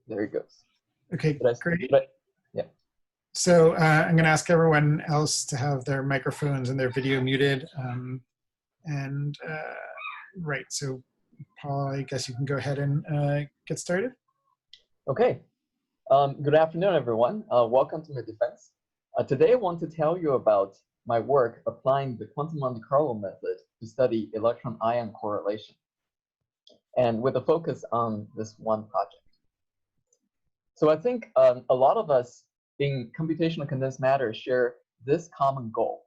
There it goes. Okay, great. Yeah. So I'm going to ask everyone else to have their microphones and their video muted. Right, so Paul, I guess you can go ahead and get started. Okay. Good afternoon, everyone. Welcome to my defense. Today, I want to tell you about my work applying the quantum Monte Carlo method to study electron-ion correlation, and with a focus on this one project. So I think a lot of us in computational condensed matter share this common goal.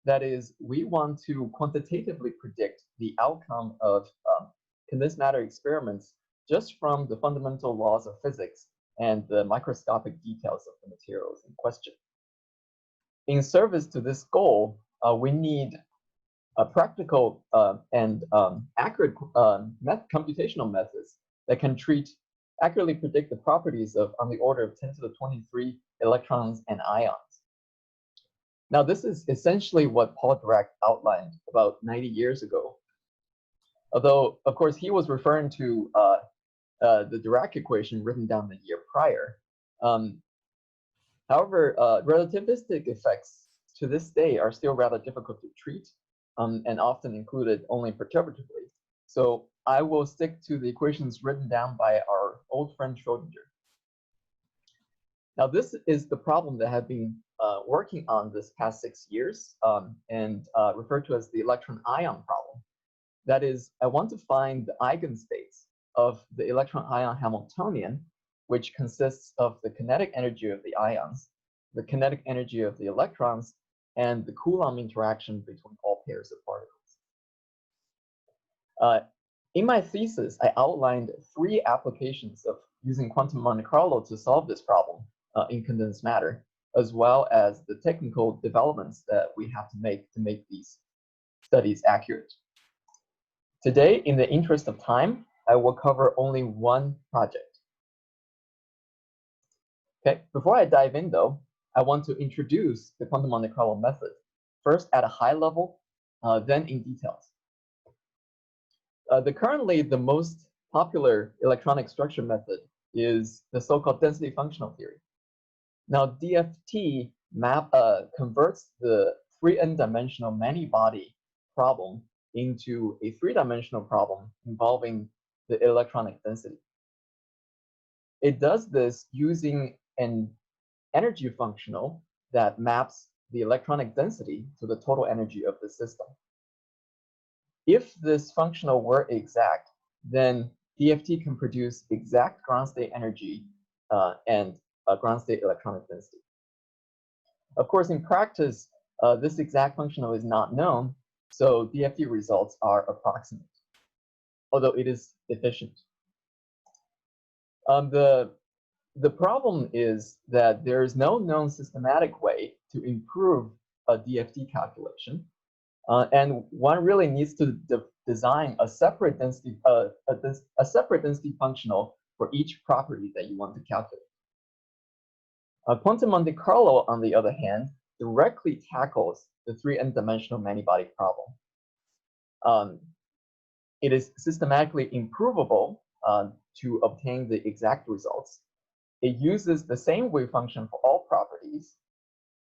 That is, we want to quantitatively predict the outcome of condensed matter experiments just from the fundamental laws of physics and the microscopic details of the materials in question. In service to this goal, we need a practical and accurate computational methods that can accurately predict the properties of on the order of 10 to the 23 electrons and ions. Now, this is essentially what Paul Dirac outlined about 90 years ago. Although, of course, he was referring to the Dirac equation written down the year prior. However, relativistic effects to this day are still rather difficult to treat and often included only perturbatively. So I will stick to the equations written down by our old friend Schrodinger. Now, this is the problem that I've been working on this past 6 years and referred to as the electron-ion problem. That is, I want to find the eigenstates of the electron-ion Hamiltonian, which consists of the kinetic energy of the ions, the kinetic energy of the electrons, and the Coulomb interaction between all pairs of particles. In my thesis, I outlined 3 applications of using quantum Monte Carlo to solve this problem in condensed matter, as well as the technical developments that we have to make these studies accurate. Today, in the interest of time, I will cover only one project. Okay, before I dive in though, I want to introduce the quantum Monte Carlo method, first at a high level, then in details. Currently, the most popular electronic structure method is the so-called density functional theory. Now, DFT converts the 3n-dimensional many-body problem into a 3-dimensional problem involving the electronic density. It does this using an energy functional that maps the electronic density to the total energy of the system. If this functional were exact, then DFT can produce exact ground state energy and ground state electronic density. Of course, in practice, this exact functional is not known, so DFT results are approximate, although it is efficient. The problem is that there is no known systematic way to improve a DFT calculation, and one really needs to design a separate density, a separate density functional for each property that you want to calculate. Quantum Monte Carlo, on the other hand, directly tackles the 3n-dimensional many-body problem. It is systematically improvable to obtain the exact results. It uses the same wave function for all properties,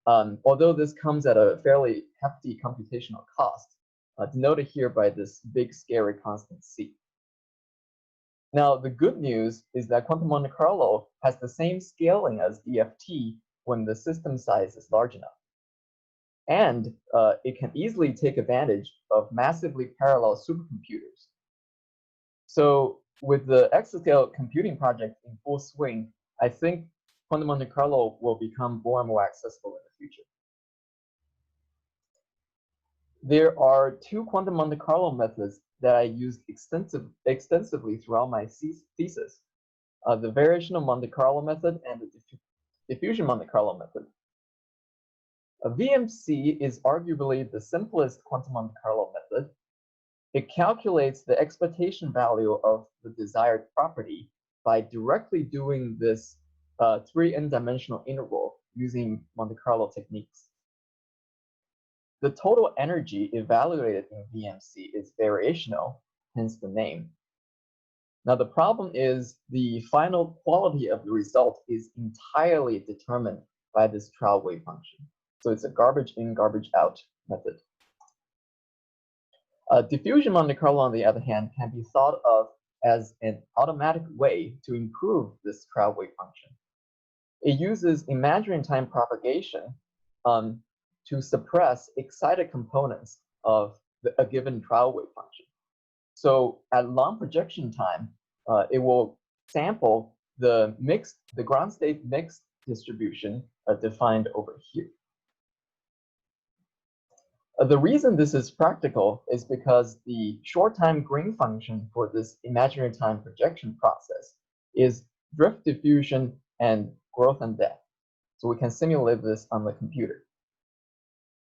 although this comes at a fairly hefty computational cost, denoted here by this big scary constant c. Now, the good news is that quantum Monte Carlo has the same scaling as DFT when the system size is large enough. And it can easily take advantage of massively parallel supercomputers. So with the exascale computing project in full swing, I think quantum Monte Carlo will become more and more accessible in the future. There are 2 quantum Monte Carlo methods that I used extensively throughout my thesis, the variational Monte Carlo method and the diffusion Monte Carlo method. A VMC is arguably the simplest quantum Monte Carlo method. It calculates the expectation value of the desired property by directly doing this 3n-dimensional interval using Monte Carlo techniques. The total energy evaluated in VMC is variational, hence the name. Now, the problem is the final quality of the result is entirely determined by this trial wave function. So it's a garbage in, garbage out method. Diffusion Monte Carlo, on the other hand, can be thought of as an automatic way to improve this trial wave function. It uses imaginary time propagation to suppress excited components of a given trial wave function. So at long projection time, it will sample the ground state mixed distribution defined over here. The reason this is practical is because the short time Green function for this imaginary time projection process is drift diffusion and growth and death. So we can simulate this on the computer.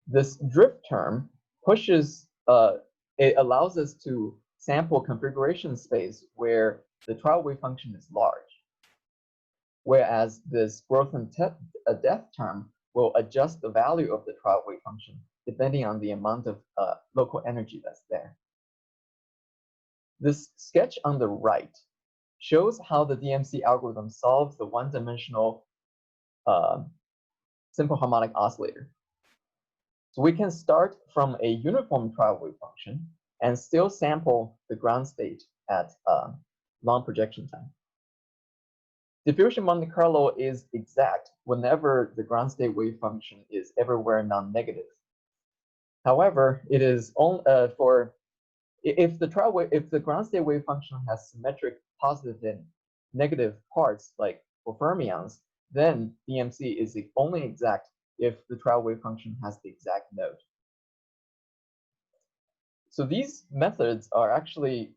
This drift term pushes, it allows us to sample configuration space where the trial wave function is large, whereas this growth and death term will adjust the value of the trial wave function depending on the amount of local energy that's there. This sketch on the right shows how the DMC algorithm solves the one-dimensional simple harmonic oscillator. So we can start from a uniform trial wave function and still sample the ground state at long projection time. Diffusion Monte Carlo is exact whenever the ground state wave function is everywhere non-negative. However, it is only if the ground state wave function has symmetric positive and negative parts, like for fermions, then DMC is only exact if the trial wave function has the exact node. So these methods are actually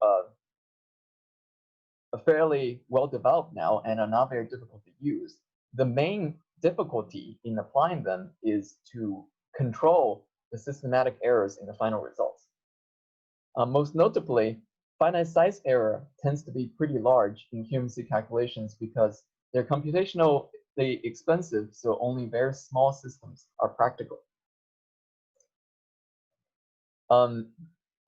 fairly well developed now and are not very difficult to use. The main difficulty in applying them is to control the systematic errors in the final results. Most notably, finite size error tends to be pretty large in QMC calculations because they're computationally expensive, so only very small systems are practical.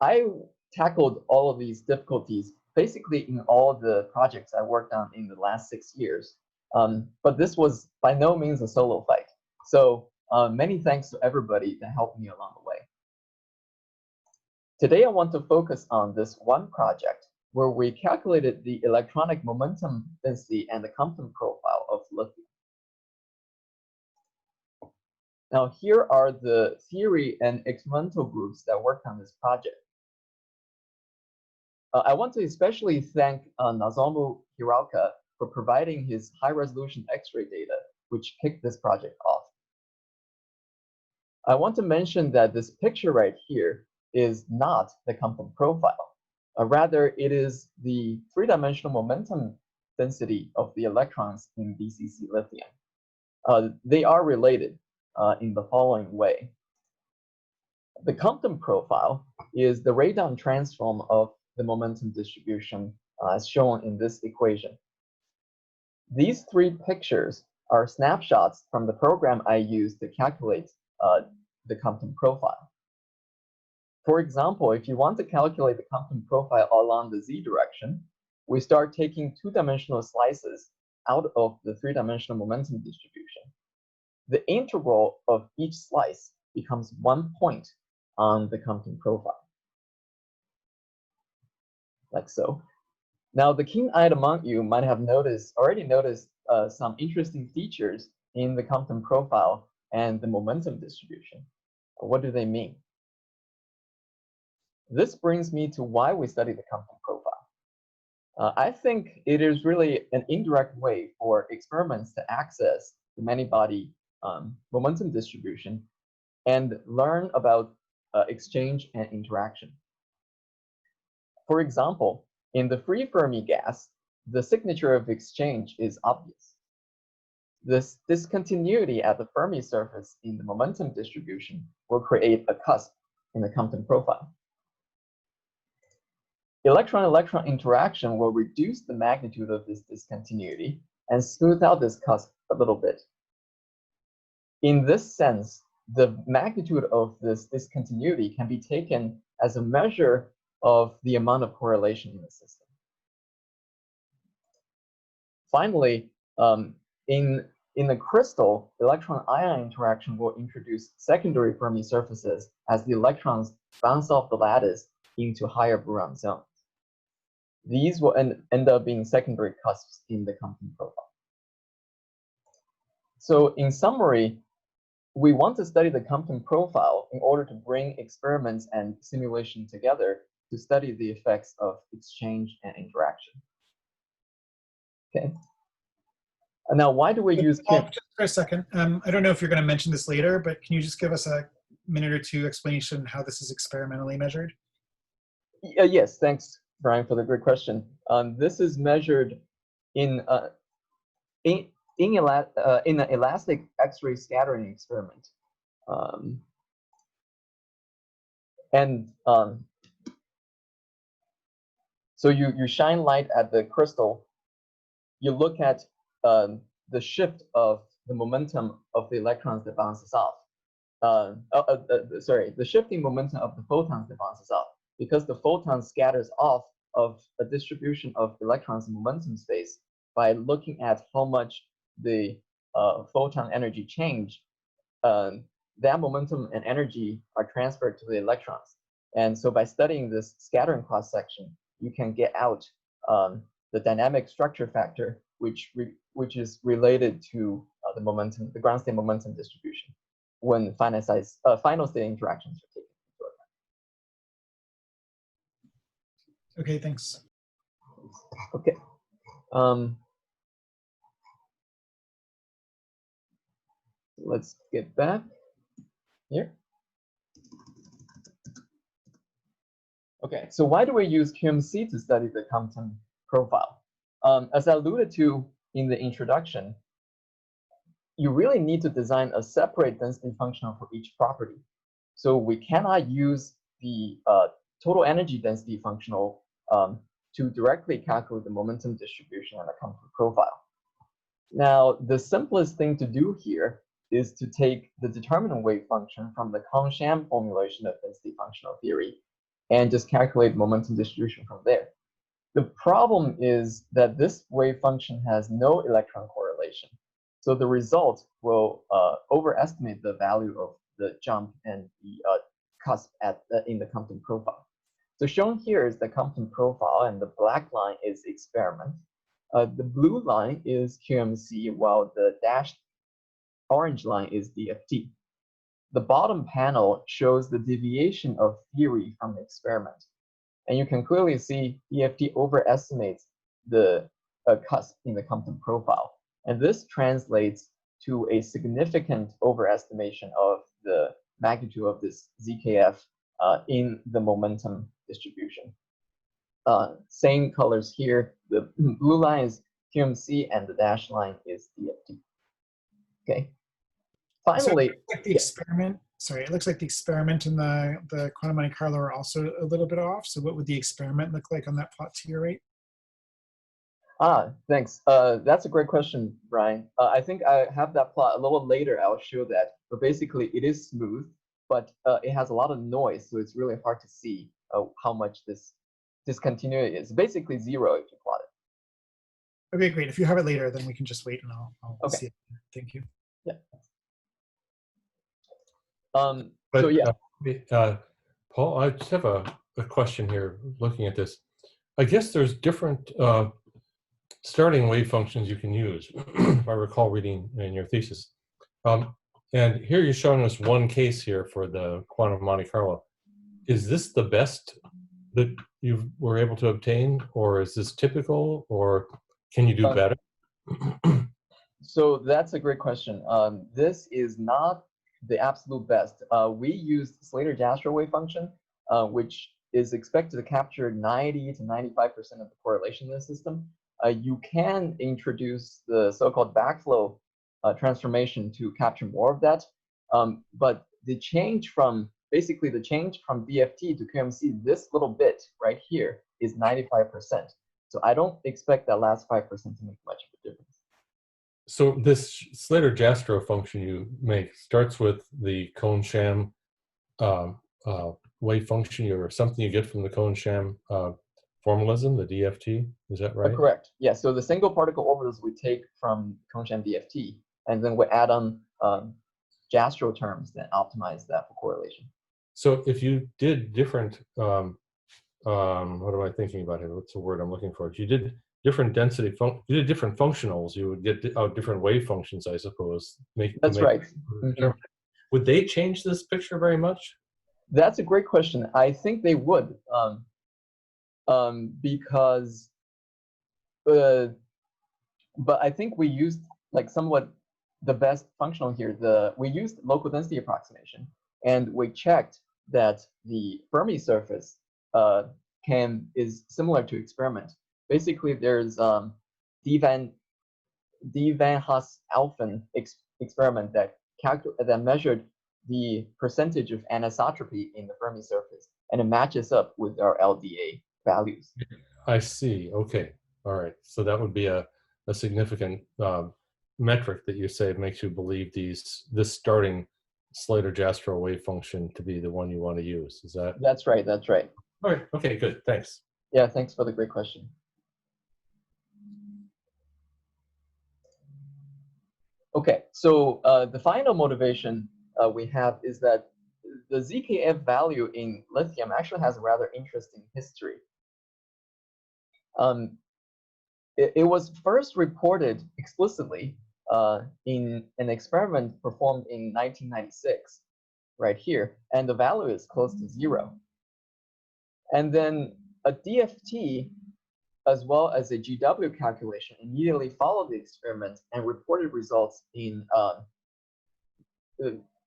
I tackled all of these difficulties basically in all the projects I worked on in the last 6 years. But this was by no means a solo fight. So many thanks to everybody that helped me along the way. Today, I want to focus on this one project where we calculated the electronic momentum density and the Compton profile of lithium. Now, here are the theory and experimental groups that worked on this project. I want to especially thank Nozomu Hiraoka for providing his high-resolution X-ray data, which kicked this project off. I want to mention that this picture right here is not the Compton profile. Rather, it is the three-dimensional momentum density of the electrons in BCC lithium. They are related in the following way. The Compton profile is the Radon transform of the momentum distribution as shown in this equation. These three pictures are snapshots from the program I used to calculate the Compton profile. For example, if you want to calculate the Compton profile along the z direction, we start taking two-dimensional slices out of the three-dimensional momentum distribution. The integral of each slice becomes 1 point on the Compton profile, like so. Now, the keen-eyed among you might have already noticed some interesting features in the Compton profile and the momentum distribution. What do they mean? This brings me to why we study the Compton profile. I think it is really an indirect way for experiments to access the many-body momentum distribution and learn about exchange and interaction. For example, in the free Fermi gas, the signature of exchange is obvious. This discontinuity at the Fermi surface in the momentum distribution will create a cusp in the Compton profile. Electron-electron interaction will reduce the magnitude of this discontinuity and smooth out this cusp a little bit. In this sense, the magnitude of this discontinuity can be taken as a measure of the amount of correlation in the system. finally, in the crystal, electron-ion interaction will introduce secondary Fermi surfaces as the electrons bounce off the lattice into higher boron zones. These will end up being secondary cusps in the Compton profile. So in summary, we want to study the Compton profile in order to bring experiments and simulation together to study the effects of exchange and interaction. Okay. Now, why do we use QM? Just for a second, I don't know if you're going to mention this later, but can you just give us a minute or two explanation how this is experimentally measured? Yes, thanks, Brian, for the great question. This is measured in an elastic X-ray scattering experiment. So you shine light at the crystal, you look at the shift of the momentum of the electrons that bounces off. Sorry, the shifting momentum of the photons that bounces off, because the photon scatters off of a distribution of electrons in momentum space by looking at how much the photon energy change, that momentum and energy are transferred to the electrons. And so by studying this scattering cross-section, you can get out the dynamic structure factor, which is related to the momentum, the ground state momentum distribution, when final state interactions are taken into account. Okay, thanks. Okay. Let's get back here. Okay, so why do we use QMC to study the Compton profile? As I alluded to in the introduction, you really need to design a separate density functional for each property. So we cannot use the total energy density functional to directly calculate the momentum distribution on a Compton profile. Now, the simplest thing to do here is to take the determinant wave function from the Kahn-Sham formulation of density functional theory and just calculate momentum distribution from there. The problem is that this wave function has no electron correlation. So the result will overestimate the value of the jump and the cusp in the Compton profile. So shown here is the Compton profile, and the black line is experiment. The blue line is QMC, while the dashed orange line is DFT. The bottom panel shows the deviation of theory from the experiment. And you can clearly see DFT overestimates the cusp in the Compton profile. And this translates to a significant overestimation of the magnitude of this ZKF in the momentum distribution. Same colors here. The blue line is QMC and the dashed line is DFT. Okay. Finally, so like the experiment, sorry, it looks like the experiment and the quantum Monte Carlo are also a little bit off. So what would the experiment look like on that plot to your right? Thanks. That's a great question, Brian. I think I have that plot a little later. I'll show that. But basically, it is smooth, but it has a lot of noise, so it's really hard to see how much this discontinuity is. Basically zero if you plot it. Okay, great. If you have it later, then we can just wait and I'll okay. see it. Thank you. Yeah. So yeah. Paul, I just have a question here looking at this. I guess there's different starting wave functions you can use, if I recall reading in your thesis. And here you're showing us one case here for the quantum Monte Carlo. Is this the best that you were able to obtain, or is this typical, or can you do better? So that's a great question. This is not the absolute best. We used Slater-Jastrow wave function, which is expected to capture 90 to 95% of the correlation in the system. You can introduce the so-called backflow transformation to capture more of that. But the change from, basically the change from DFT to QMC, this little bit right here is 95%. So I don't expect that last 5% to make much of a difference. So this Slater-Jastrow function you make starts with the Kahn-Sham wave function, or something you get from the Kahn-Sham formalism, the DFT. Is that right? Correct. Yeah. So the single particle orbitals we take from Compton DFT, and then we add on Jastrow terms that optimize that for correlation. So if you did different, what am I thinking about here? What's the word I'm looking for? If you did different density, you did different functionals, you would get out different wave functions, I suppose. That's right. Mm-hmm. Would they change this picture very much? That's a great question. I think they would, because, but I think we used like somewhat the best functional here. We used local density approximation, and we checked that the Fermi surface is similar to experiment. Basically, there's D van Haas-Alphen experiment that measured the percentage of anisotropy in the Fermi surface, and it matches up with our LDA values. I see. Okay. All right. So that would be a significant metric that you say makes you believe this starting Slater-Jastrow wave function to be the one you want to use. Is that? That's right. That's right. All right. Okay. Good. Thanks. Yeah. Thanks for the great question. Okay. So the final motivation we have is that the ZKF value in lithium actually has a rather interesting history. It was first reported explicitly in an experiment performed in 1996, right here, and the value is close to 0. And then a DFT as well as a GW calculation immediately followed the experiment and reported results in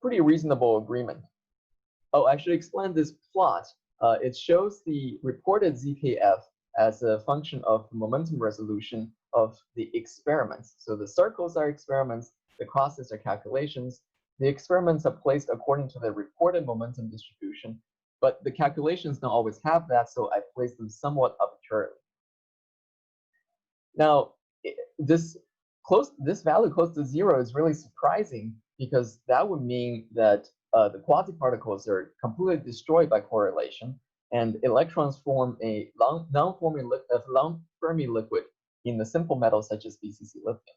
pretty reasonable agreement. Oh, I should explain this plot. It shows the reported ZKF as a function of the momentum resolution of the experiments. So the circles are experiments, the crosses are calculations. The experiments are placed according to the reported momentum distribution, but the calculations don't always have that, so I placed them somewhat arbitrarily. Now, this value close to 0 is really surprising, because that would mean that the quasi-particles are completely destroyed by correlation, and electrons form a non-Fermi liquid in the simple metals such as BCC lithium.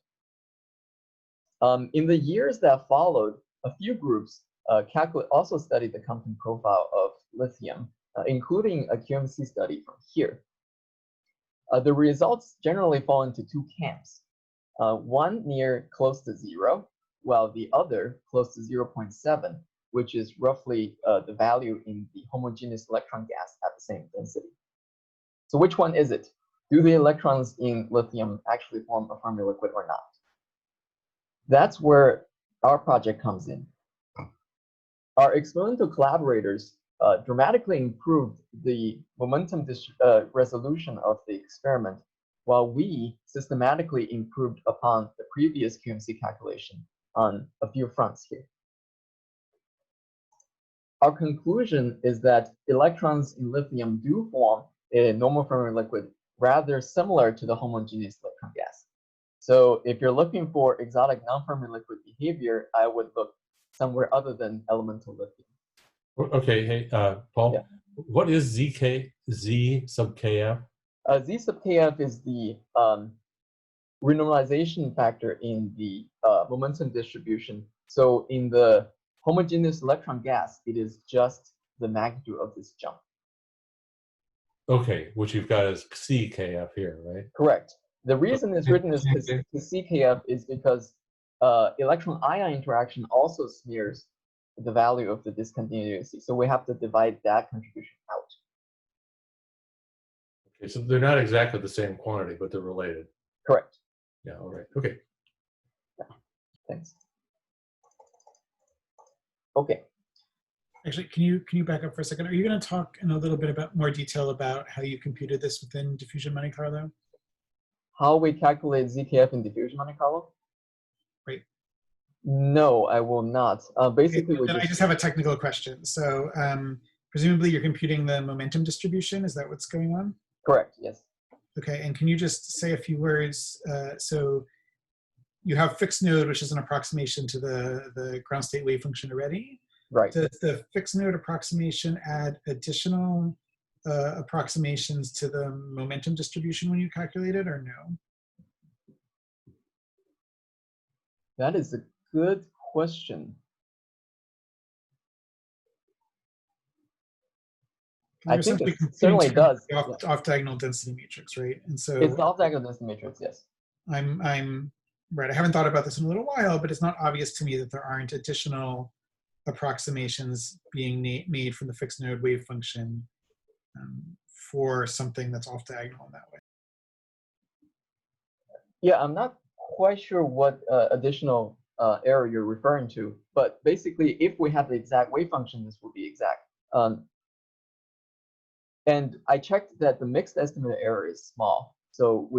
In the years that followed, a few groups also studied the Compton profile of lithium, including a QMC study from here. The results generally fall into two camps, one near close to 0, while the other close to 0.7, which is roughly the value in the homogeneous electron gas at the same density. So which one is it? Do the electrons in lithium actually form a Fermi liquid or not? That's where our project comes in. Our experimental collaborators dramatically improved the momentum resolution of the experiment, while we systematically improved upon the previous QMC calculation on a few fronts here. Our conclusion is that electrons in lithium do form a normal Fermi liquid rather similar to the homogeneous electron gas. So if you're looking for exotic non-Fermi liquid behavior, I would look somewhere other than elemental lithium. Okay, hey, Paul, yeah. What is Z sub KF? Z sub KF is the renormalization factor in the momentum distribution. So in the homogeneous electron gas, it is just the magnitude of this jump. Okay, which you've got as CKF here, right? Correct. The reason it's written as CKF is because electron-ion interaction also smears the value of the discontinuity. So we have to divide that contribution out. Okay, so they're not exactly the same quantity, but they're related. Correct. Yeah, all right, okay. Yeah. Thanks. Okay. Actually, can you back up for a second? Are you going to talk in a little bit about more detail about how you computed this within diffusion Monte Carlo? How we calculate ZKF in diffusion Monte Carlo? Right. No, I will not. Basically, okay, I just have a technical question. So presumably you're computing the momentum distribution. Is that what's going on? Correct, yes. Okay, and can you just say a few words? So you have fixed node, which is an approximation to the ground state wave function already. Right. Does the fixed node approximation add additional approximations to the momentum distribution when you calculate it, or no? That is a good question. I think it certainly does. Off diagonal density matrix, right? And so it's the off diagonal density matrix, yes. I'm right. I haven't thought about this in a little while, but it's not obvious to me that there aren't additional approximations being made from the fixed node wave function for something that's off diagonal in that way. Yeah, I'm not quite sure what additional error you're referring to, but basically, if we have the exact wave function, this would be exact. And I checked that the mixed estimate error is small, so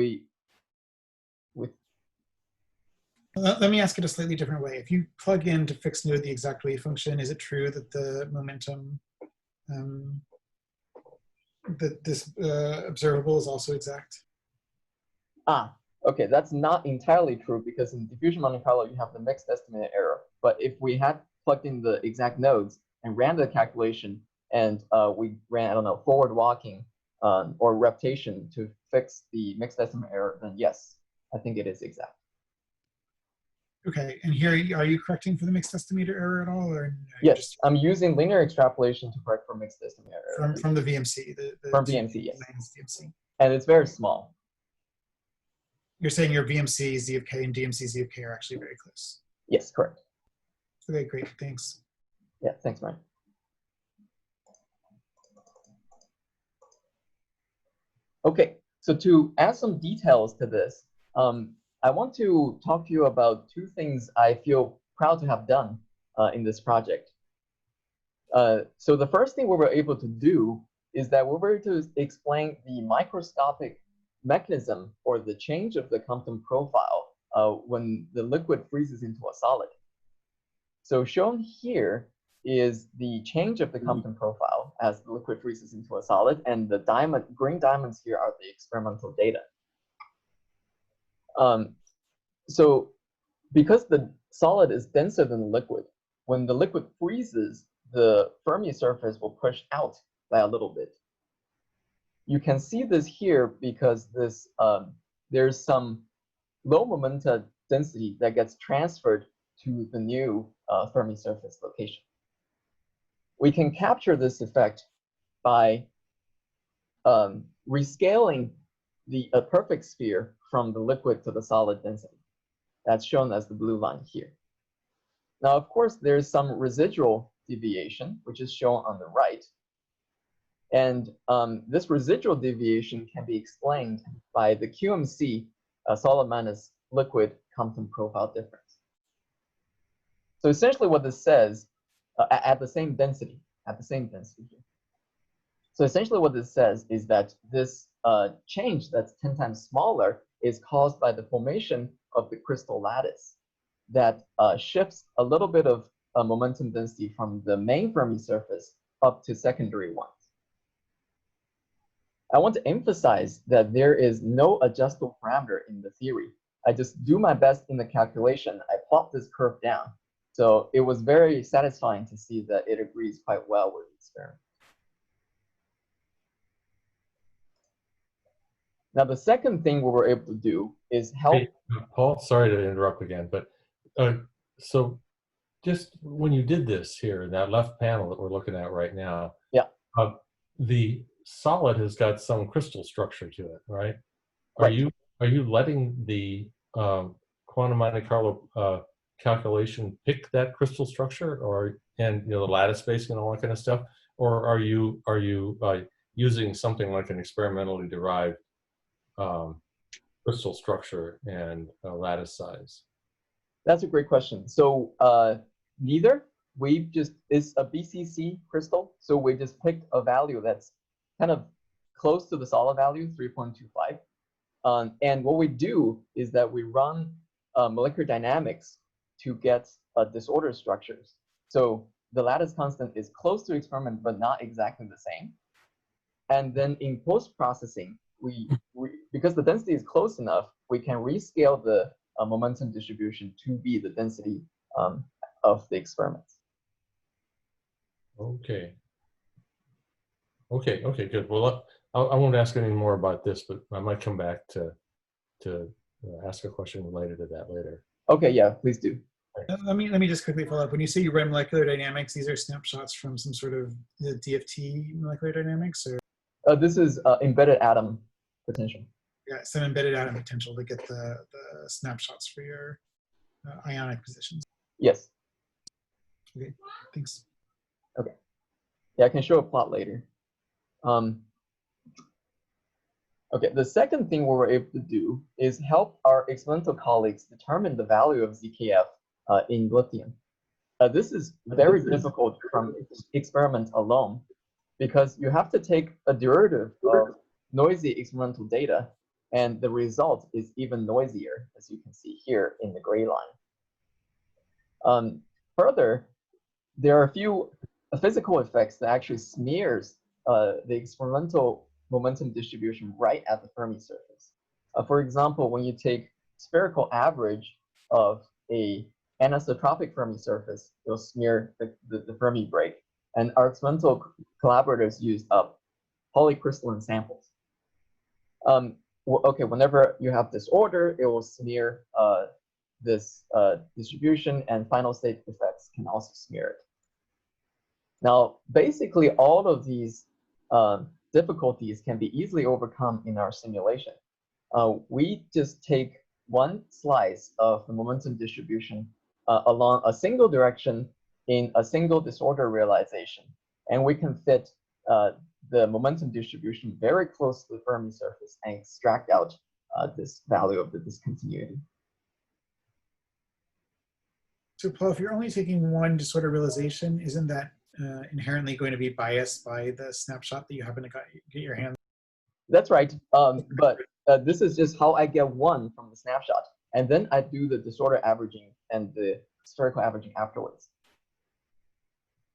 let me ask it a slightly different way. If you plug into fixed node the exact wave function, is it true that the momentum that this observable is also exact? Okay, that's not entirely true because in diffusion Monte Carlo you have the mixed estimate error. But if we had plugged in the exact nodes and ran the calculation and we ran, I don't know, forward walking or reptation to fix the mixed estimate error, then yes, I think it is exact. Okay, and here, are you correcting for the mixed estimator error at all, or no, yes, I'm using linear extrapolation to correct for mixed estimator error. From the VMC, from VMC, yes. VMC. And it's very small. You're saying your VMC Z of K and DMC Z of K are actually very close. Yes, correct. Okay, great, thanks. Yeah, thanks, Ryan. Okay, so to add some details to this, I want to talk to you about two things I feel proud to have done in this project. So the first thing we were able to do is that we were able to explain the microscopic mechanism or the change of the Compton profile when the liquid freezes into a solid. So shown here is the change of the Compton profile as the liquid freezes into a solid, and the green diamonds here are the experimental data. So because the solid is denser than the liquid, when the liquid freezes, the Fermi surface will push out by a little bit. You can see this here because this there's some low momenta density that gets transferred to the new Fermi surface location. We can capture this effect by rescaling a perfect sphere from the liquid to the solid density. That's shown as the blue line here. Now, of course, there's some residual deviation, which is shown on the right. And this residual deviation can be explained by the QMC solid minus liquid Compton profile difference. So essentially what this says, at the same density here. So essentially what this says is that this change that's 10 times smaller is caused by the formation of the crystal lattice that shifts a little bit of momentum density from the main Fermi surface up to secondary ones. I want to emphasize that there is no adjustable parameter in the theory. I just do my best in the calculation. I plot this curve down. So it was very satisfying to see that it agrees quite well with the experiment. Now, the second thing we were able to do is help. Hey, Paul, sorry to interrupt again, but so just when you did this here in that left panel that we're looking at right now, yeah, the solid has got some crystal structure to it, right? Right. Are you letting the quantum Monte Carlo calculation pick that crystal structure, or and the lattice spacing and all that kind of stuff, or are you using something like an experimentally derived crystal structure and lattice size? That's a great question. So neither. It's a BCC crystal, so we just picked a value that's kind of close to the solid value, 3.25. And what we do is that we run molecular dynamics to get disordered structures. So the lattice constant is close to experiment, but not exactly the same. And then in post-processing, because the density is close enough, we can rescale the momentum distribution to be the density of the experiments. Okay. Okay, okay, good. Well, I won't ask any more about this, but I might come back to ask a question related to that later. Okay, yeah, please do. Let me just quickly follow up. When you say you write molecular dynamics, these are snapshots from some sort of the DFT molecular dynamics, or This is embedded atom potential. yeah, some embedded atom potential to get the snapshots for your ionic positions. Yes. Okay, thanks. Okay. Yeah, I can show a plot later. Okay, the second thing we were able to do is help our experimental colleagues determine the value of ZKF in lithium. This is very difficult from experiment alone because you have to take a derivative of noisy experimental data, and the result is even noisier, as you can see here in the gray line. Further, there are a few physical effects that actually smears the experimental momentum distribution right at the Fermi surface. For example, when you take spherical average of a anisotropic Fermi surface, it will smear the Fermi break. And our experimental collaborators used polycrystalline samples. Okay, whenever you have this order, it will smear this distribution, and final state effects can also smear it. Now, basically, all of these difficulties can be easily overcome in our simulation. We just take one slice of the momentum distribution along a single direction in a single disorder realization, and we can fit the momentum distribution very close to the Fermi surface and extract out this value of the discontinuity. So Paul, if you're only taking one disorder realization, isn't that inherently going to be biased by the snapshot that you happen to get your hands? That's right, but this is just how I get one from the snapshot, and then I do the disorder averaging and the spherical averaging afterwards.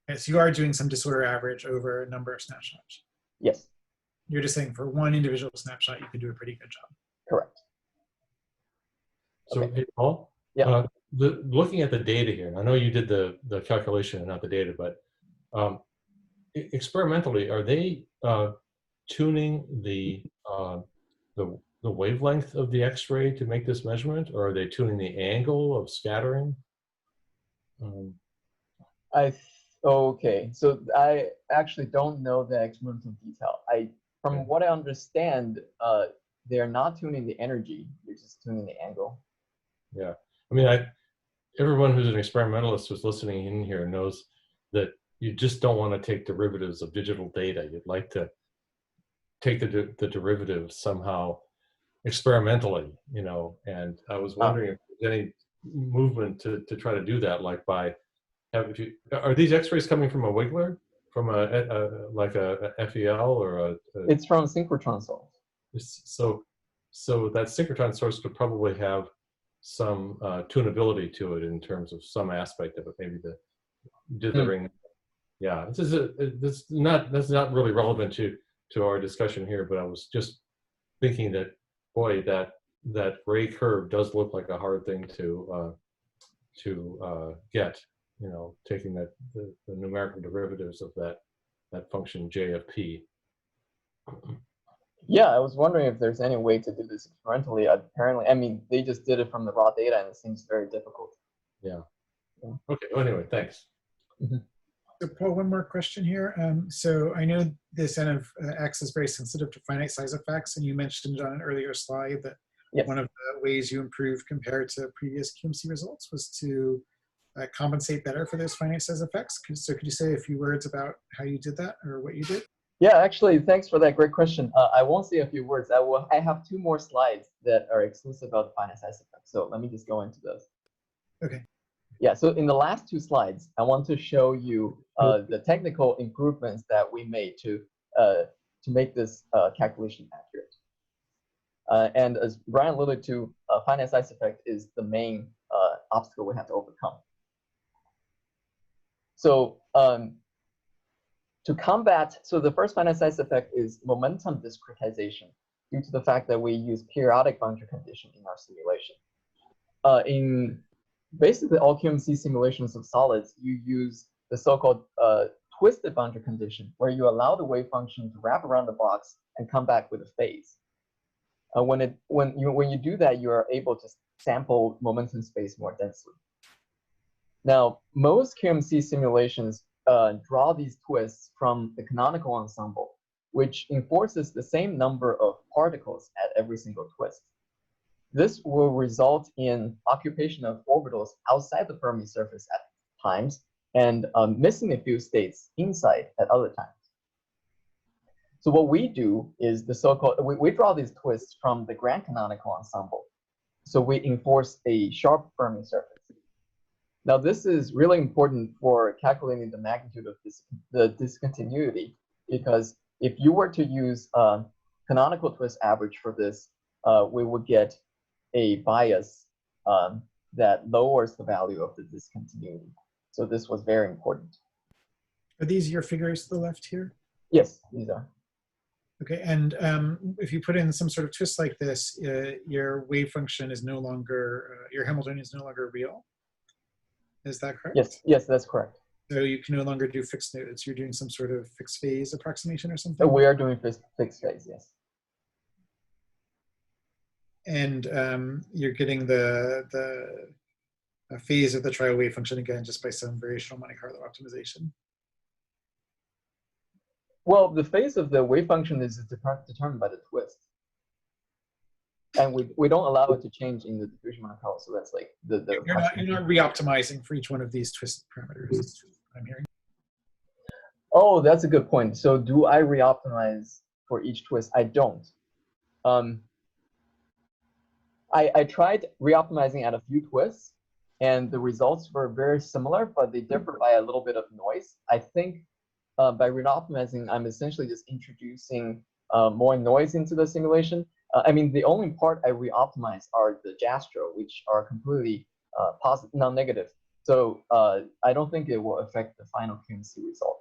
Okay, so you are doing some disorder average over a number of snapshots. Yes. You're just saying for one individual snapshot, you can do a pretty good job. Correct. So, Okay. hey, Paul, yeah. Looking at the data here, and I know you did the calculation and not the data, but experimentally, are they tuning the wavelength of the X-ray to make this measurement, or are they tuning the angle of scattering? Okay, so I actually don't know the experimental detail. From what I understand, they're not tuning the energy; they're just tuning the angle. Yeah, I mean, everyone who's an experimentalist who's listening in here knows that you just don't want to take derivatives of digital data. You'd like to take the derivative somehow experimentally, you know. And I was wondering if there's any movement to try to do that, like by are these X-rays coming from a wiggler, from like a FEL or a? It's from synchrotron source. So that synchrotron source could probably have some tunability to it in terms of some aspect of it, maybe the dithering. Yeah, that's not really relevant to our discussion here, but I was just thinking that, boy, that gray curve does look like a hard thing to get. You know, taking the numerical derivatives of that function J of P. Yeah, I was wondering if there's any way to do this experimentally. Apparently, I mean, they just did it from the raw data, and it seems very difficult. Yeah. Okay. Well, anyway, thanks. So Paul, one more question here. So I know this N of X is very sensitive to finite size effects, and you mentioned on an earlier slide that one of the ways you improved compared to previous QMC results was to compensate better for those finite size effects. So could you say a few words about how you did that or what you did? Yeah, actually, thanks for that great question. I won't say a few words. I have 2 more slides that are exclusive about finite size effects. So let me just go into those. Okay. Yeah, so in the last 2 slides, I want to show you the technical improvements that we made to make this calculation accurate. And as Brian alluded to, finite size effect is the main obstacle we have to overcome. So to combat, so the first finite size effect is momentum discretization due to the fact that we use periodic boundary condition in our simulation. In basically all QMC simulations of solids, you use the so-called twisted boundary condition where you allow the wave function to wrap around the box and come back with a phase. When you do that, you are able to sample momentum space more densely. Now, most QMC simulations draw these twists from the canonical ensemble, which enforces the same number of particles at every single twist. This will result in occupation of orbitals outside the Fermi surface at times and missing a few states inside at other times. So what we do is the so-called, we draw these twists from the grand canonical ensemble. So we enforce a sharp Fermi surface. Now this is really important for calculating the magnitude of the discontinuity, because if you were to use canonical twist average for this, we would get a bias that lowers the value of the discontinuity. So this was very important. Are these your figures to the left here? Yes, these are. Okay, and if you put in some sort of twist like this, your wave function is no longer, your Hamiltonian is no longer real. Is that correct? Yes, that's correct. So you can no longer do fixed nodes. You're doing some sort of fixed phase approximation or something? We are doing fixed phase, yes. And you're getting the phase of the trial wave function again just by some variational Monte Carlo optimization. Well, the phase of the wave function is determined by the twist. And we don't allow it to change in the diffusion Monte Carlo, so that's like You're not re-optimizing for each one of these twist parameters, is what I'm hearing. Oh, that's a good point. So do I re-optimize for each twist? I don't. I tried re-optimizing at a few twists, and the results were very similar, but they differ by a little bit of noise. I think by re-optimizing, I'm essentially just introducing more noise into the simulation. I mean, the only part I re-optimize are the Jastro, which are completely positive, non-negative. So I don't think it will affect the final QMC result.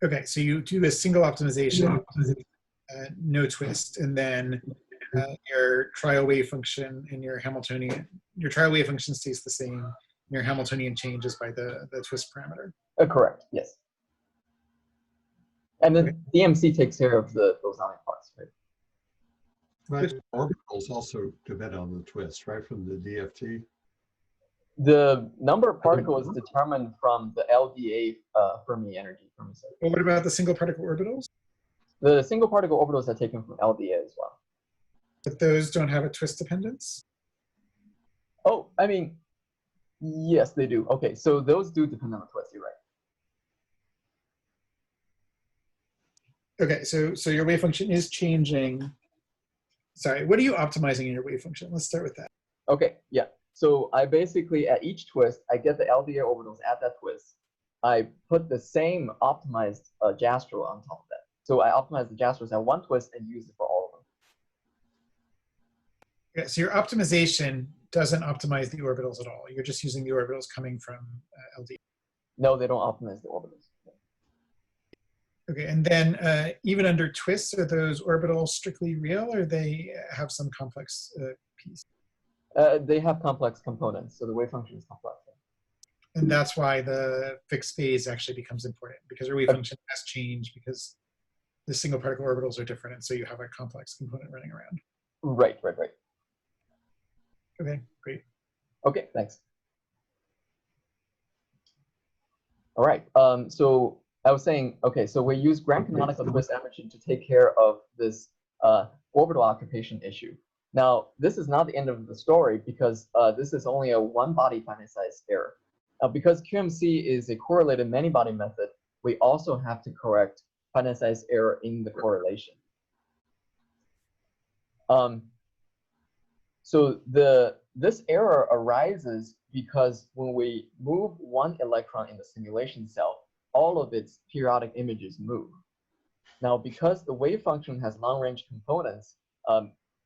Okay, so you do a single optimization, no twist, and then your trial wave function and your Hamiltonian, your trial wave function stays the same. Your Hamiltonian changes by the twist parameter. Correct, yes. And then DMC takes care of the bosonic parts, right? But orbitals also depend on the twist, right, from the DFT? The number of particles is determined from the LDA Fermi energy. Well, what about the single particle orbitals? The single particle orbitals are taken from LDA as well. But those don't have a twist dependence? Oh, I mean, yes, they do. Okay, so those do depend on the twist, you're right. Okay, so your wave function is changing. Sorry, what are you optimizing in your wave function? Let's start with that. Okay, yeah. So I basically, at each twist, I get the LDA orbitals at that twist. I put the same optimized Jastro on top of that. So I optimize the Jastros at one twist and use it for all of them. Yeah, so your optimization doesn't optimize the orbitals at all. You're just using the orbitals coming from LDA. No, they don't optimize the orbitals. Okay, and then even under twists, are those orbitals strictly real, or they have some complex piece? They have complex components, so the wave function is complex. And that's why the fixed phase actually becomes important, because your wave function has changed because the single particle orbitals are different, and so you have a complex component running around. Right. Okay, great. Okay, thanks. All right, so I was saying, okay, so we use grand canonical twist averaging to take care of this orbital occupation issue. Now, this is not the end of the story, because this is only a one-body finite-size error. Because QMC is a correlated many-body method, we also have to correct finite-size error in the correlation. So this error arises because when we move one electron in the simulation cell, all of its periodic images move. Now, because the wave function has long-range components,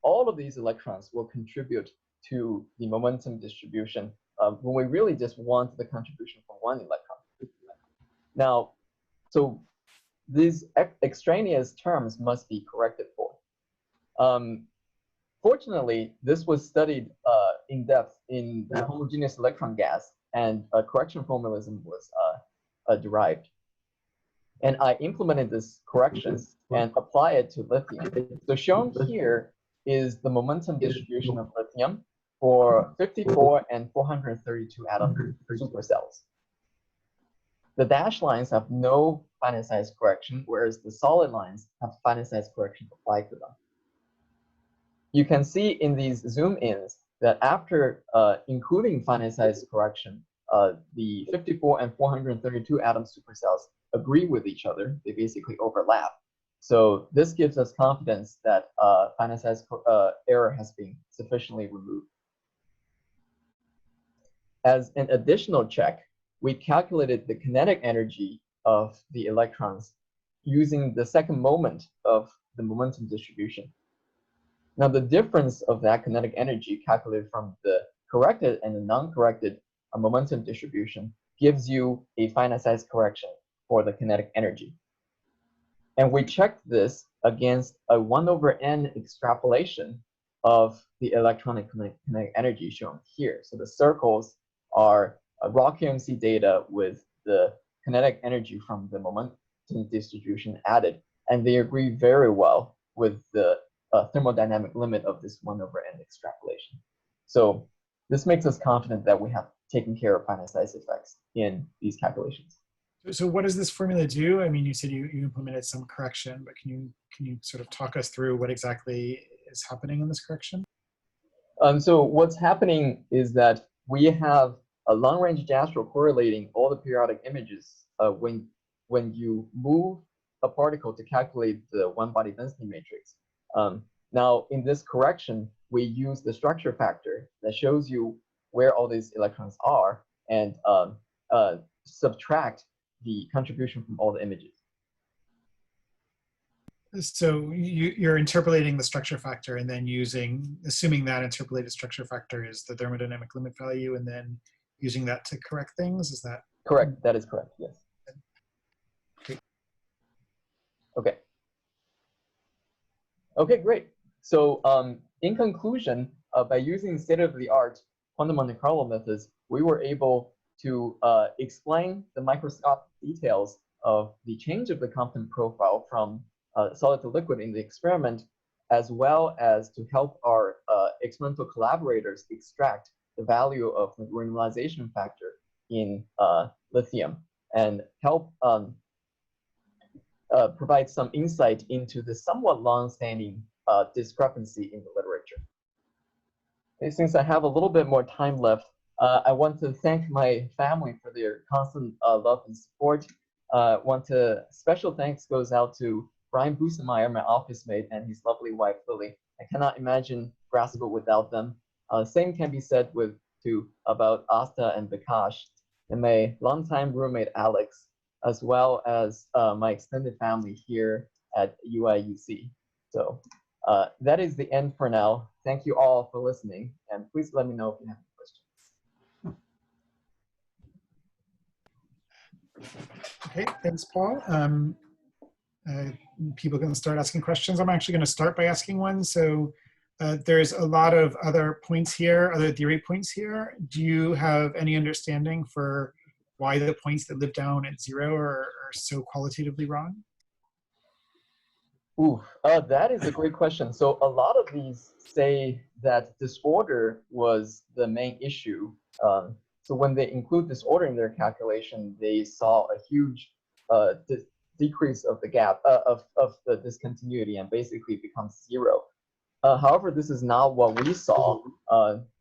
all of these electrons will contribute to the momentum distribution when we really just want the contribution from one electron. Now, so these extraneous terms must be corrected for. Fortunately, this was studied in depth in the homogeneous electron gas, and a correction formalism was derived. And I implemented this correction and apply it to lithium. So shown here is the momentum distribution of lithium for 54 and 432 atom supercells. The dashed lines have no finite size correction, whereas the solid lines have finite size correction applied to them. You can see in these zoom-ins that after including finite size correction, the 54 and 432 atom supercells agree with each other. They basically overlap. So this gives us confidence that finite size error has been sufficiently removed. As an additional check, we calculated the kinetic energy of the electrons using the second moment of the momentum distribution. Now, the difference of that kinetic energy calculated from the corrected and the non-corrected momentum distribution gives you a finite size correction for the kinetic energy. And we checked this against a 1/n extrapolation of the electronic kinetic energy shown here. So the circles are raw QMC data with the kinetic energy from the momentum distribution added, and they agree very well with the thermodynamic limit of this 1/n extrapolation. So this makes us confident that we have taken care of finite size effects in these calculations. So what does this formula do? I mean, you said you implemented some correction, but can you sort of talk us through what exactly is happening in this correction? So what's happening is that we have a long-range JASTRO correlating all the periodic images when you move a particle to calculate the one-body density matrix. Now, in this correction, we use the structure factor that shows you where all these electrons are and subtract the contribution from all the images. So you're interpolating the structure factor and then assuming that interpolated structure factor is the thermodynamic limit value, and then using that to correct things. Is that correct? That is correct. Yes. Okay. Okay, great. So in conclusion, by using state-of-the-art quantum Monte Carlo methods, we were able to explain the microscopic details of the change of the Compton profile from solid to liquid in the experiment, as well as to help our experimental collaborators extract the value of the renormalization factor in lithium and help provide some insight into the somewhat long-standing discrepancy in the literature. And since I have a little bit more time left, I want to thank my family for their constant love and support. Special thanks goes out to Brian Busemeyer, my office mate, and his lovely wife, Lily. I cannot imagine Grasshopper without them. Same can be said about Asta and Vikash, and my longtime roommate, Alex, as well as my extended family here at UIUC. So that is the end for now. Thank you all for listening, and please let me know if you have any questions. Okay, thanks, Paul. People can start asking questions. I'm actually going to start by asking one. So there's a lot of other points here, other theory points here. Do you have any understanding for why the points that live down at 0 are so qualitatively wrong? Ooh, that is a great question. So a lot of these say that disorder was the main issue. So when they include disorder in their calculation, they saw a huge decrease of the gap of the discontinuity, and basically it becomes 0. However, this is not what we saw.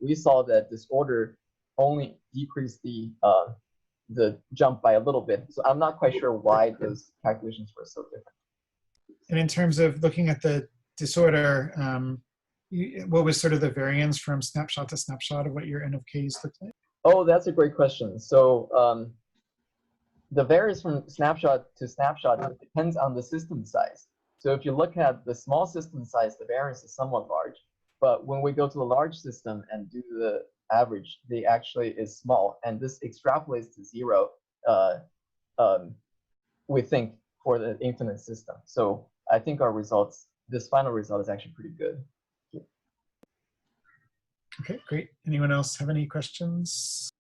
We saw that disorder only decreased the jump by a little bit. So I'm not quite sure why those calculations were so different. And in terms of looking at the disorder, what was sort of the variance from snapshot to snapshot of what your N of Ks looked like? Oh, that's a great question. So the variance from snapshot to snapshot depends on the system size. So if you look at the small system size, the variance is somewhat large. But when we go to a large system and do the average, the actually is small. And this extrapolates to 0, we think, for the infinite system. So I think our results, this final result is actually pretty good. Okay, great. Anyone else have any questions?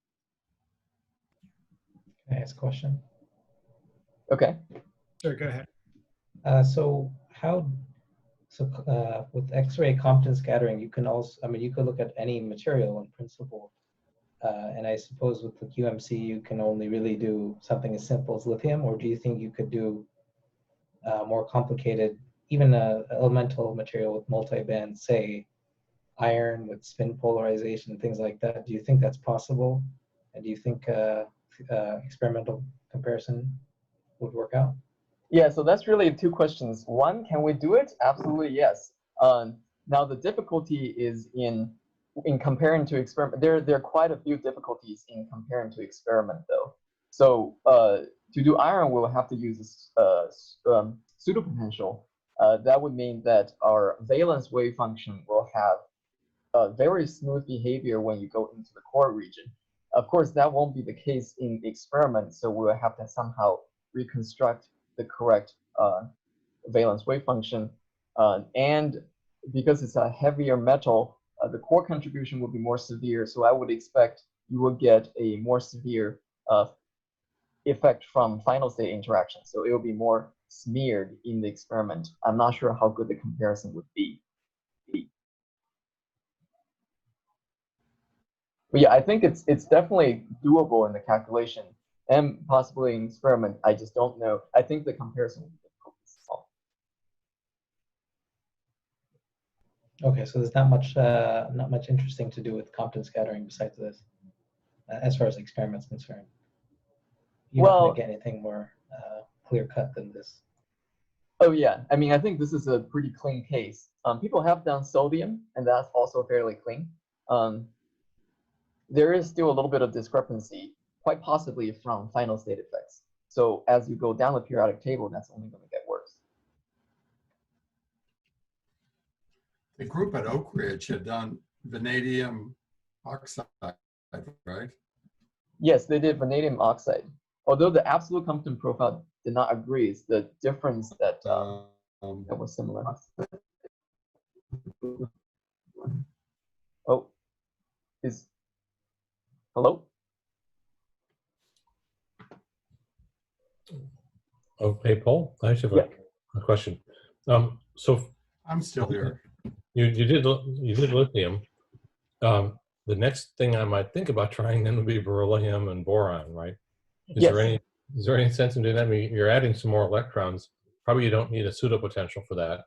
Can I ask a question? Okay. Sure, go ahead. So with X-ray Compton scattering, you can also, I mean, you could look at any material in principle. And I suppose with the QMC, you can only really do something as simple as lithium, or do you think you could do more complicated, even elemental material with multi-band, say iron with spin polarization, things like that? Do you think that's possible? And do you think experimental comparison would work out? Yeah, so that's really two questions. One, can we do it? Absolutely, yes. Now the difficulty is in comparing to experiment. There are quite a few difficulties in comparing to experiment, though. So to do iron, we'll have to use pseudopotential. That would mean that our valence wave function will have a very smooth behavior when you go into the core region. Of course, that won't be the case in the experiment, so we'll have to somehow reconstruct the correct valence wave function. And because it's a heavier metal, the core contribution will be more severe. So I would expect you will get a more severe effect from final state interaction. So it will be more smeared in the experiment. I'm not sure how good the comparison would be. But yeah, I think it's definitely doable in the calculation and possibly in experiment. I just don't know. I think the comparison will be difficult. Okay, so there's not much interesting to do with Compton scattering besides this, as far as the experiment's concerned. You're not going to get anything more clear cut than this. Oh yeah, I mean, I think this is a pretty clean case. People have done sodium, and that's also fairly clean. There is still a little bit of discrepancy, quite possibly from final state effects. So as you go down the periodic table, that's only going to get worse. The group at Oak Ridge had done vanadium oxide, right? Yes, they did vanadium oxide. Although the absolute Compton profile did not agree, it's the difference that that was similar. Oh, hello? Oh, hey, Paul, I actually have a question. So I'm still here. You did lithium. The next thing I might think about trying then would be beryllium and boron, right? Is there any sense in doing that? I mean, you're adding some more electrons. Probably you don't need a pseudopotential for that.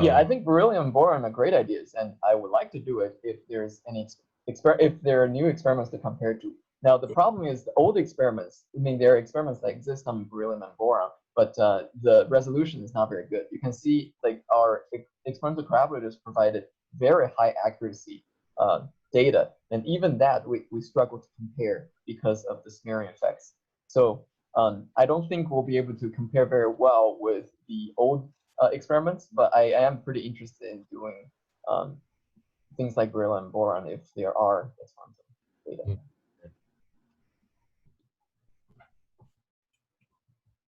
Yeah, I think beryllium and boron are great ideas, and I would like to do it if there's any if there are new experiments to compare to. Now the problem is the old experiments. I mean, there are experiments that exist on beryllium and boron, but the resolution is not very good. You can see like our experimental collaborators provided very high accuracy data, and even that we struggle to compare because of the smearing effects. So I don't think we'll be able to compare very well with the old experiments, but I am pretty interested in doing things like beryllium and boron if there are experimental data.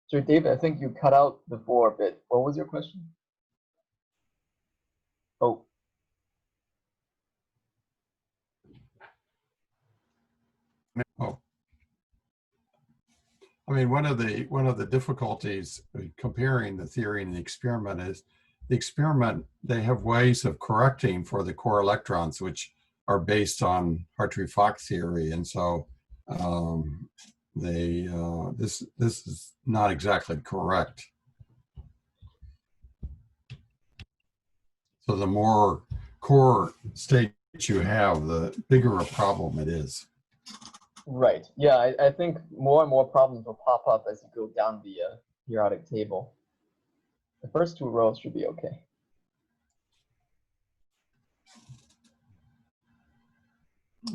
So David, I think you cut out before a bit. What was your question? Oh. Oh. I mean, one of the difficulties comparing the theory and the experiment is the experiment, they have ways of correcting for the core electrons, which are based on Hartree-Fock theory. And so this is not exactly correct. So the more core states you have, the bigger a problem it is. Right. Yeah, I think more and more problems will pop up as you go down the periodic table. The first two rows should be okay.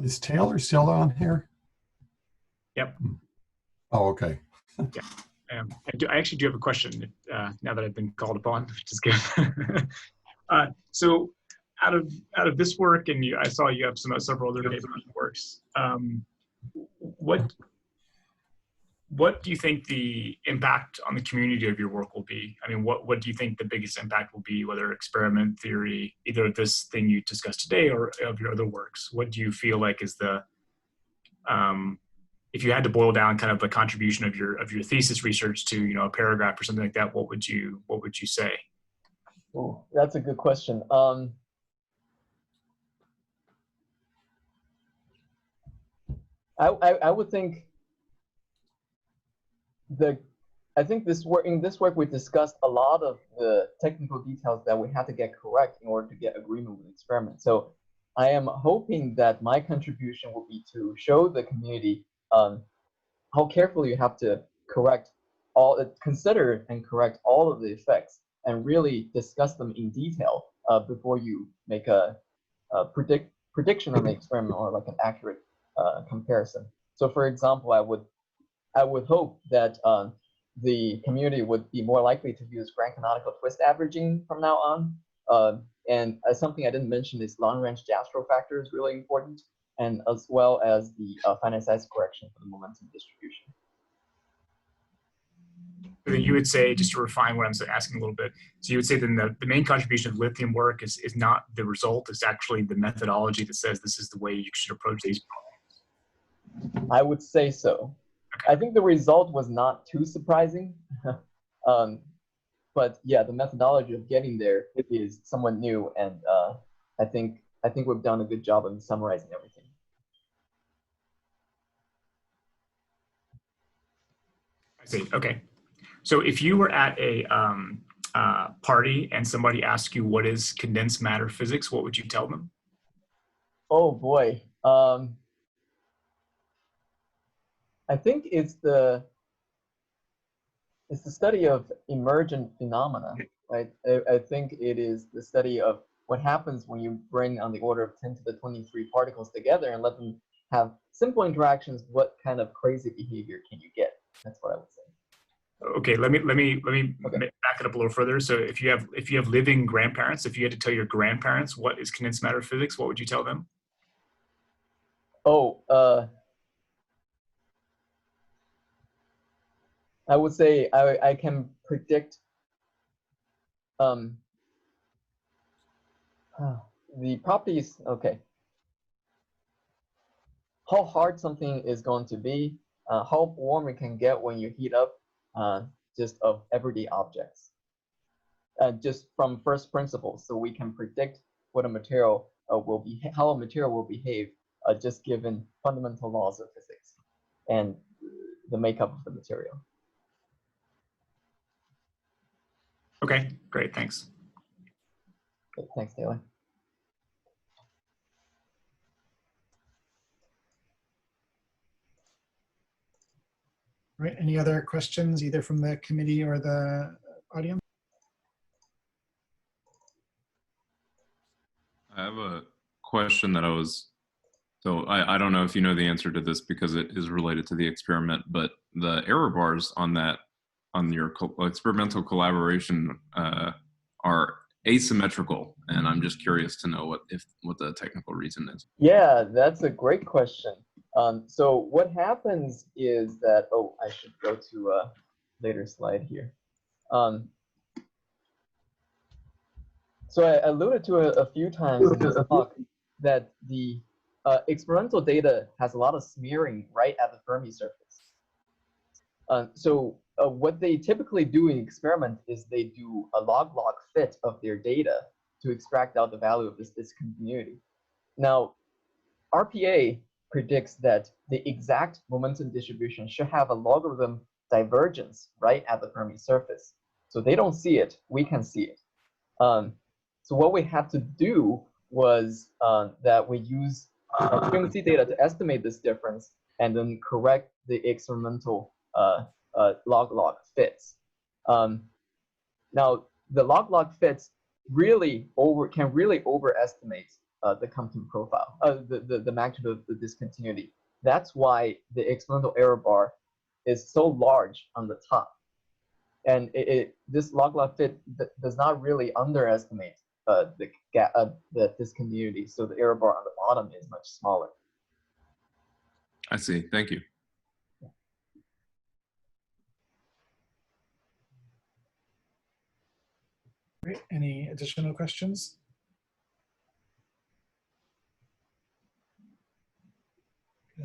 Is Taylor still on here? Yep. Oh, okay. Yeah. I actually do have a question now that I've been called upon, which is good. So out of this work, and I saw you have several other works. What do you think the impact on the community of your work will be? I mean, what do you think the biggest impact will be, whether experiment theory, either of this thing you discussed today or of your other works? What do you feel like is the if you had to boil down kind of the contribution of your thesis research to, you know, a paragraph or something like that, what would you say? Oh, that's a good question. I would think I think in this work we discussed a lot of the technical details that we had to get correct in order to get agreement with the experiment. So I am hoping that my contribution will be to show the community how carefully you have to consider and correct all of the effects and really discuss them in detail before you make a prediction on the experiment or like an accurate comparison. So for example, I would hope that the community would be more likely to use grand canonical twist averaging from now on. And something I didn't mention is long-range Jastrow factor is really important, and as well as the finite size correction for the momentum distribution. So you would say, just to refine what I'm asking a little bit, so you would say then the main contribution of lithium work is not the result, it's actually the methodology that says this is the way you should approach these problems. I would say so. I think the result was not too surprising, but yeah, the methodology of getting there is somewhat new, and I think we've done a good job of summarizing everything. I see. Okay, so if you were at a party and somebody asked you what is condensed matter physics, what would you tell them? Oh boy. I think it's the study of emergent phenomena, right? I think it is the study of what happens when you bring on the order of 10 to the 23 particles together and let them have simple interactions. What kind of crazy behavior can you get? That's what I would say. Okay, let me Okay. back it up a little further. So if you have living grandparents, if you had to tell your grandparents what is condensed matter physics, what would you tell them? Oh, I would say I can predict the properties. Okay, how hard something is going to be, how warm it can get when you heat up, just of everyday objects, just from first principles. So we can predict what a material how a material will behave, just given fundamental laws of physics and the makeup of the material. Okay, great, thanks. Okay, thanks, Taylor. All right, any other questions either from the committee or the audience? I have a question that I don't know if you know the answer to this because it is related to the experiment, but the error bars on your experimental collaboration are asymmetrical, and I'm just curious to know what the technical reason is. Yeah, that's a great question. So what happens is that, oh, I should go to a later slide here. So I alluded to a few times in this talk that the experimental data has a lot of smearing right at the Fermi surface. So what they typically do in experiment is they do a log-log fit of their data to extract out the value of this discontinuity. Now, RPA predicts that the exact momentum distribution should have a logarithm divergence right at the Fermi surface. So they don't see it, we can see it. So what we had to do was that we use QMC data to estimate this difference and then correct the experimental log-log fits. Now, the log-log fits can really overestimate the Compton profile, the magnitude of the discontinuity. That's why the experimental error bar is so large on the top. And this log-log fit does not really underestimate the discontinuity, so the error bar on the bottom is much smaller. I see. Thank you. Great. Any additional questions?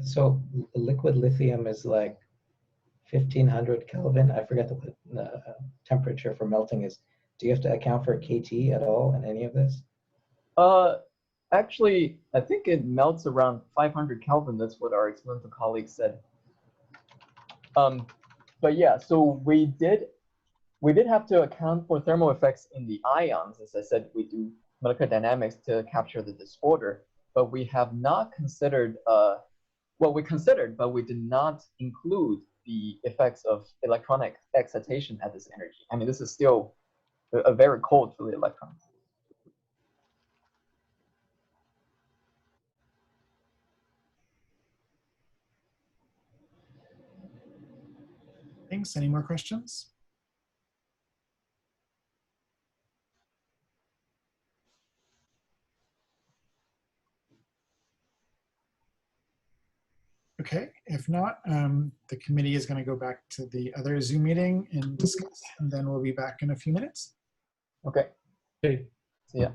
So liquid lithium is like 1500 Kelvin. I forget the temperature for melting is. Do you have to account for KT at all in any of this? Actually, I think it melts around 500 Kelvin. That's what our experimental colleague said. But yeah, so we did have to account for thermal effects in the ions. As I said, we do molecular dynamics to capture the disorder, but we have not considered, well, we considered, but we did not include the effects of electronic excitation at this energy. I mean, this is still a very cold for the electrons. Thanks. Any more questions? Okay, if not, the committee is going to go back to the other Zoom meeting and discuss, and then we'll be back in a few minutes. Okay. Okay. See ya.